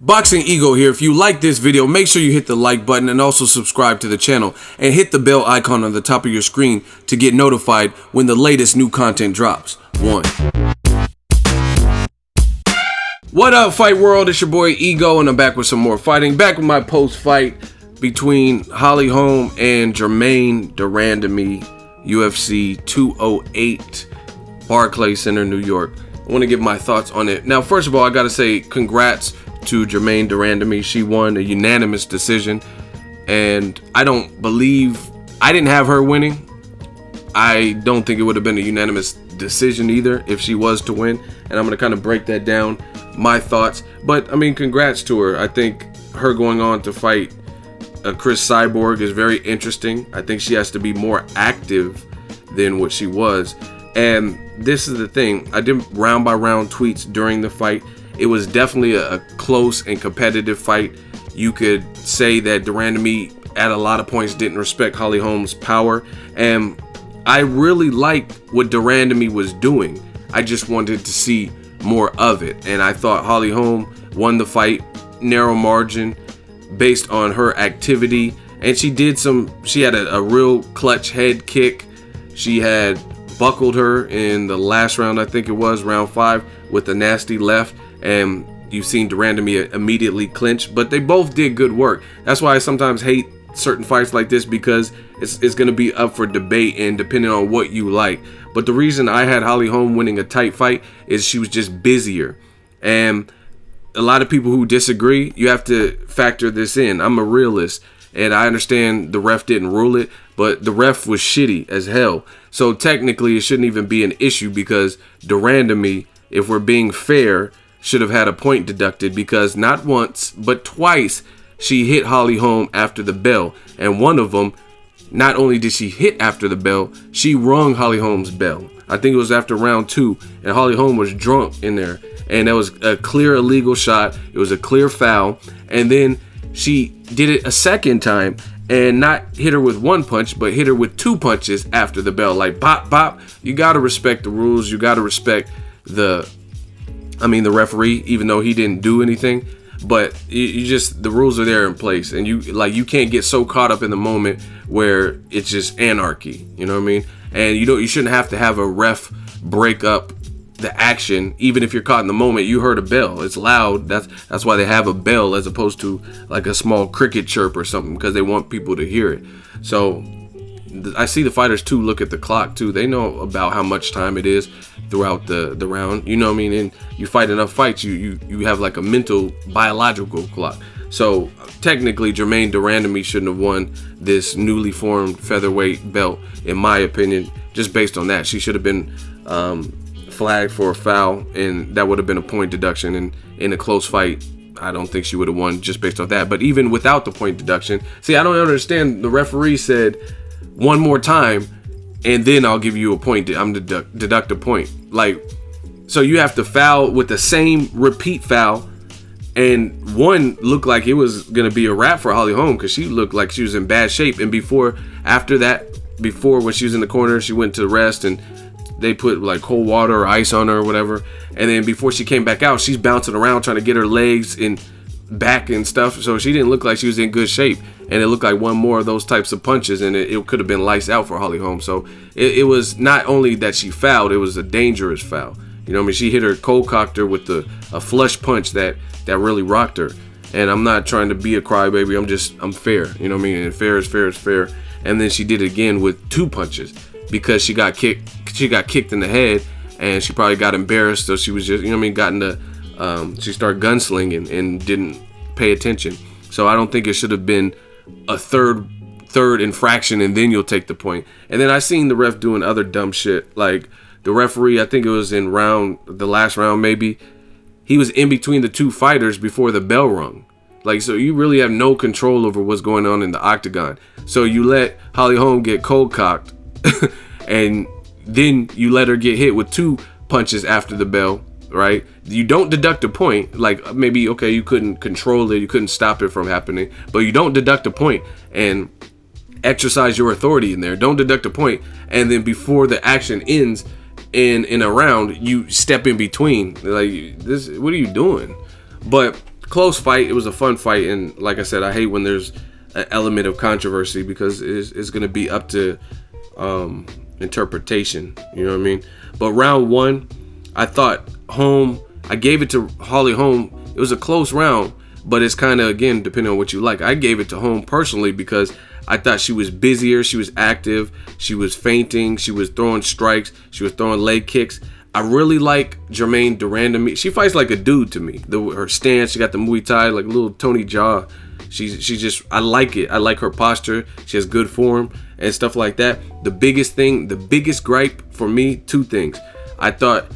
Boxingego here. If you like this video, make sure you hit the like button and also subscribe to the channel and hit the bell icon on the top of your screen to get notified when the latest new content drops. What up, fight world? It's your boy Ego, and I'm back with some more fighting. Back with my post-fight between Holm and Germaine De Randamie, UFC 208, Barclays Center, New York. I want to give my thoughts on it. Now, first of all, I gotta say congrats to Germaine De Randamie. She won a unanimous decision, and I didn't have her winning. I don't think it would have been a unanimous decision either if she was to win, and I'm gonna kind of break that down, my thoughts. But I mean, congrats to her. I think her going on to fight Chris Cyborg is very interesting. I think she has to be more active than what she was. And this is the thing, I did round by round tweets during the fight. It was definitely a close and competitive fight. You could say that De Randamie at a lot of points didn't respect Holm's power, and I really liked what De Randamie was doing. I just wanted to see more of it, and I thought Holm won the fight, narrow margin, based on her activity. And she had a real clutch head kick. She had buckled her in the last round, I think it was round 5, with a nasty left, and you've seen De Randamie immediately clinch. But they both did good work. That's why I sometimes hate certain fights like this, because it's going to be up for debate and depending on what you like. But the reason I had Holm winning a tight fight is she was just busier. And a lot of people who disagree, you have to factor this in. I'm a realist, and I understand the ref didn't rule it, but the ref was shitty as hell. So technically it shouldn't even be an issue, because De Randamie, if we're being fair, should have had a point deducted, because not once but twice she hit Holm after the bell. And one of them, not only did she hit after the bell, she rung Holm's bell. I think it was after round 2, and Holm was drunk in there, and that was a clear illegal shot. It was a clear foul. And then she did it a second time and not hit her with one punch, but hit her with 2 punches after the bell, like bop bop. You got to respect the rules. You got to respect the referee, even though he didn't do anything. But the rules are there in place, and you can't get so caught up in the moment where it's just anarchy. You know what I mean? And you shouldn't have to have a ref break up the action, even if you're caught in the moment. You heard a bell, it's loud. That's why they have a bell as opposed to like a small cricket chirp or something, because they want people to hear it. So I see the fighters too look at the clock too. They know about how much time it is throughout the round. You know what I mean? And you fight enough fights, you have like a mental biological clock. So technically Germaine De Randamie shouldn't have won this newly formed featherweight belt, in my opinion. Just based on that, she should have been flagged for a foul, and that would have been a point deduction. And in a close fight, I don't think she would have won just based on that. But even without the point deduction, see, I don't understand. The referee said one more time, and then I'll give you a point. I'm deduct a point. Like, so you have to foul with the same repeat foul, and one looked like it was gonna be a wrap for Holm, because she looked like she was in bad shape. And before when she was in the corner, she went to rest, and they put like cold water or ice on her or whatever. And then before she came back out, she's bouncing around trying to get her legs and back and stuff. So she didn't look like she was in good shape. And it looked like one more of those types of punches, and it could have been lights out for Holm. So it was not only that she fouled, it was a dangerous foul. You know what I mean? She hit her, cold cocked her with a flush punch that really rocked her. And I'm not trying to be a crybaby. I'm fair. You know what I mean? And fair is fair is fair. And then she did it again with 2 punches, because she got kicked in the head, and she probably got embarrassed. So she was just, you know what I mean, she started gunslinging and didn't pay attention. So I don't think it should have been a third infraction and then you'll take the point. And then I seen the ref doing other dumb shit. Like the referee, I think it was in the last round maybe, he was in between the 2 fighters before the bell rung. Like, so you really have no control over what's going on in the octagon. So you let Holm get cold cocked and then you let her get hit with 2 punches after the bell, right? You don't deduct a point. Like, maybe, okay, you couldn't control it, you couldn't stop it from happening, but you don't deduct a point and exercise your authority in there. Don't deduct a point, and then before the action ends in a round, you step in between. Like, this, what are you doing? But close fight. It was a fun fight, and like I said, I hate when there's an element of controversy because it's going to be up to interpretation. You know what I mean? But round one, I thought Holm. I gave it to Holly Holm. It was a close round, but it's kind of, again, depending on what you like. I gave it to Holm personally because I thought she was busier, she was active, she was feinting, she was throwing strikes, she was throwing leg kicks. I really like Germaine De Randamie. She fights like a dude to me. Her stance, she got the Muay Thai, like a little Tony Jaa. She just, I like it. I like her posture. She has good form and stuff like that. The biggest gripe for me, two things. I thought,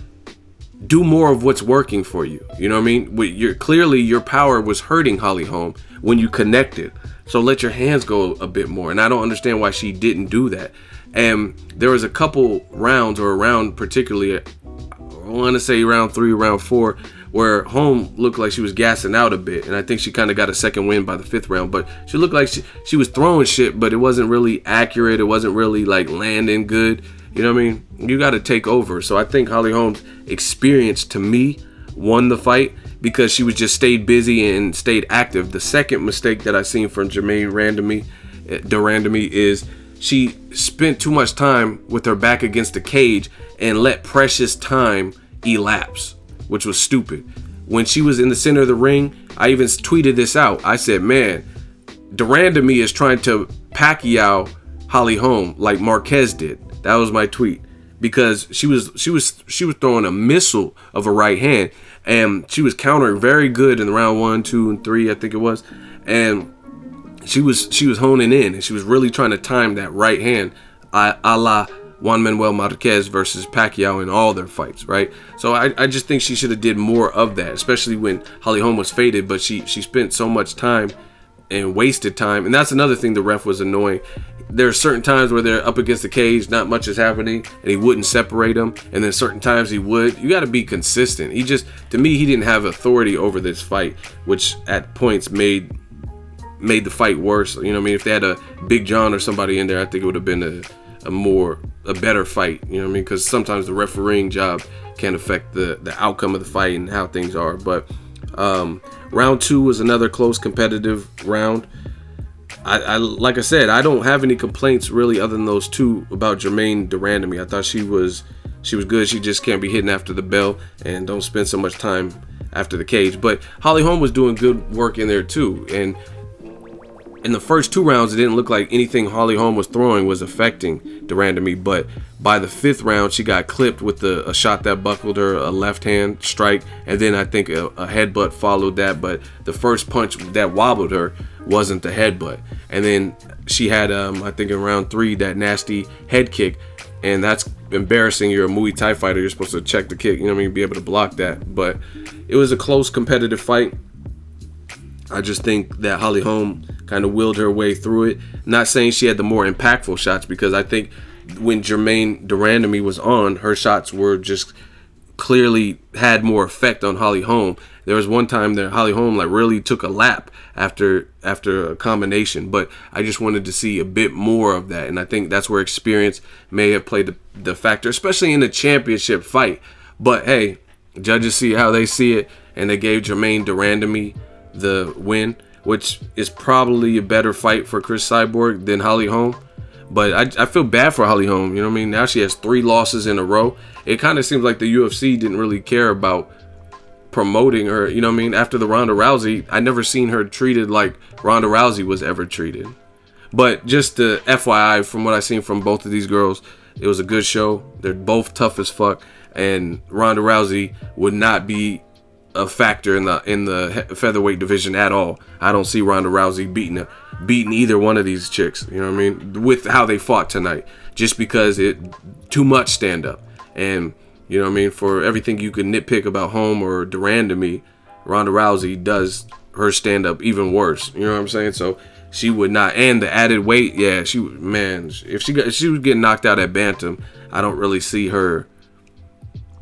do more of what's working for you. You know what I mean? Clearly your power was hurting Holly Holm when you connected. So let your hands go a bit more. And I don't understand why she didn't do that. And there was a couple rounds, or a round particularly, I want to say round 3, round 4, where Holm looked like she was gassing out a bit. And I think she kind of got a second win by the 5th round. But she looked like she was throwing shit, but it wasn't really accurate. It wasn't really like landing good. You know what I mean? You got to take over. So I think Holly Holm's experience, to me, won the fight because she was just stayed busy and stayed active. The second mistake that I seen from Germaine De Randamie is she spent too much time with her back against the cage and let precious time elapse, which was stupid. When she was in the center of the ring, I even tweeted this out. I said, man, De Randamie is trying to Pacquiao Holly Holm like Marquez did. That was my tweet, because she was throwing a missile of a right hand, and she was countering very good in round 1, 2, and 3, I think it was, and she was honing in, and she was really trying to time that right hand, a la Juan Manuel Marquez versus Pacquiao in all their fights, right? So I just think she should have did more of that, especially when Holly Holm was faded, but she spent so much time and wasted time, and that's another thing the ref was annoying. There are certain times where they're up against the cage, not much is happening, and he wouldn't separate them, and then certain times he would. You got to be consistent. To me, he didn't have authority over this fight, which at points made the fight worse. You know what I mean? If they had a Big John or somebody in there, I think it would have been a better fight. You know what I mean? Because sometimes the refereeing job can affect the outcome of the fight and how things are. But round 2 was another close, competitive round. I like I said, I don't have any complaints really other than those two about Germaine De Randamie. I thought she was good. She just can't be hitting after the bell and don't spend so much time after the cage. But Holly Holm was doing good work in there too. And in the first 2 rounds, it didn't look like anything Holly Holm was throwing was affecting De Randamie. But by the 5th round, she got clipped with a shot that buckled her, a left hand strike, and then I think a headbutt followed that. But the first punch that wobbled her wasn't the headbutt. And then she had, I think in round 3, that nasty head kick. And that's embarrassing. You're a Muay Thai fighter. You're supposed to check the kick, you know what I mean, be able to block that. But it was a close, competitive fight. I just think that Holly Holm kind of willed her way through it. Not saying she had the more impactful shots, because I think when Germaine De Randamie was on, her shots were just clearly had more effect on Holly Holm. There was one time that Holly Holm like really took a lap after a combination, but I just wanted to see a bit more of that, and I think that's where experience may have played the factor, especially in a championship fight. But hey, judges see how they see it, and they gave Germaine De Randamie the win, which is probably a better fight for Cris Cyborg than Holly Holm. But I feel bad for Holly Holm. You know what I mean? Now she has 3 losses in a row. It kind of seems like the UFC didn't really care about promoting her. You know what I mean? After the Ronda Rousey, I never seen her treated like Ronda Rousey was ever treated. But just the FYI, from what I seen from both of these girls, it was a good show. They're both tough as fuck, and Ronda Rousey would not be a factor in the featherweight division at all. I don't see Ronda Rousey beating either one of these chicks, you know what I mean, with how they fought tonight, just because it too much stand up. And you know what I mean, for everything you could nitpick about Holm or De Randamie, Ronda Rousey does her stand up even worse, you know what I'm saying? So she would not, and the added weight, yeah, if she was getting knocked out at bantam, I don't really see her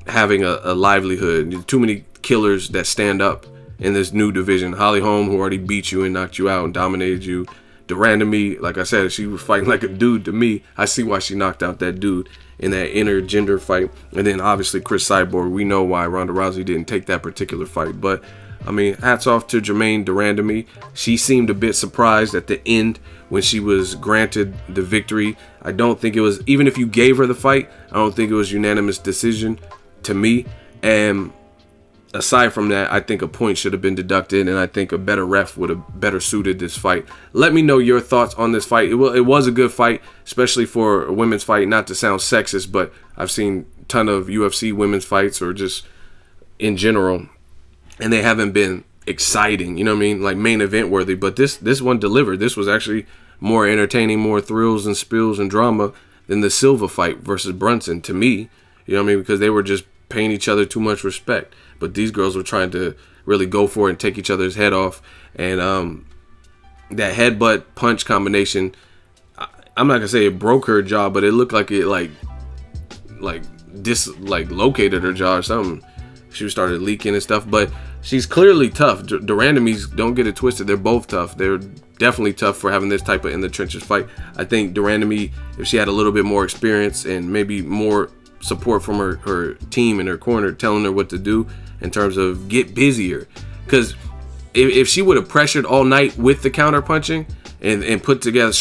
having a livelihood. Too many killers that stand up in this new division. Holly Holm, who already beat you and knocked you out and dominated you. De Randamie, like I said, she was fighting like a dude to me. I see why she knocked out that dude in that intergender fight. And then obviously Cris Cyborg, we know why Ronda Rousey didn't take that particular fight. But I mean, hats off to Germaine De Randamie. She seemed a bit surprised at the end when she was granted the victory. I don't think it was, even if you gave her the fight, I don't think it was unanimous decision to me. And aside from that, I think a point should have been deducted, and I think a better ref would have better suited this fight. Let me know your thoughts on this fight. It was a good fight, especially for a women's fight. Not to sound sexist, but I've seen a ton of UFC women's fights, or just in general, and they haven't been exciting, you know what I mean, like main event worthy. But this one delivered. This was actually more entertaining, more thrills and spills and drama than the Silva fight versus Brunson, to me, you know what I mean, because they were just paying each other too much respect. But these girls were trying to really go for it and take each other's head off. And that headbutt punch combination, I'm not gonna say it broke her jaw, but it looked like it like located her jaw or something. She started leaking and stuff. But she's clearly tough. De Randamie's, don't get it twisted, they're both tough. They're definitely tough for having this type of in the trenches fight. I think De Randamie, if she had a little bit more experience and maybe more support from her team in her corner telling her what to do in terms of get busier, because if she would have pressured all night with the counter punching and put together,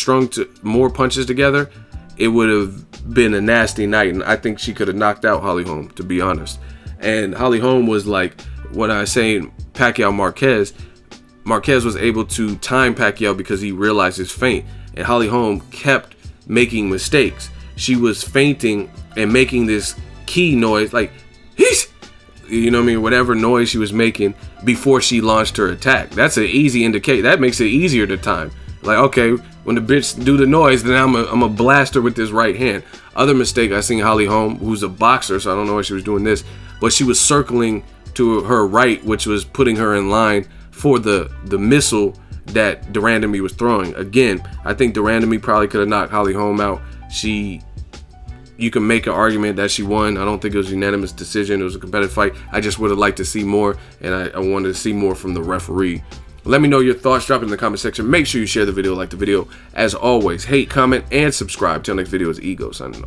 more punches together, it would have been a nasty night. And I think she could have knocked out Holly Holm, to be honest. And Holly Holm was like, when I say Pacquiao Marquez was able to time Pacquiao because he realized his feint, and Holly Holm kept making mistakes. She was feinting and making this key noise, like, he's, you know what I mean, whatever noise she was making before she launched her attack. That's an easy indicator. That makes it easier to time. Like, okay, when the bitch do the noise, then I'm a blast her with this right hand. Other mistake I seen Holly Holm, who's a boxer, so I don't know why she was doing this, but she was circling to her right, which was putting her in line for the missile that De Randamie was throwing. Again, I think De Randamie probably could have knocked Holly Holm out. You can make an argument that she won. I don't think it was a unanimous decision. It was a competitive fight. I just would have liked to see more, and I wanted to see more from the referee. Let me know your thoughts. Drop it in the comment section. Make sure you share the video, like the video. As always, hate, comment, and subscribe. Till next video, is Ego signing off.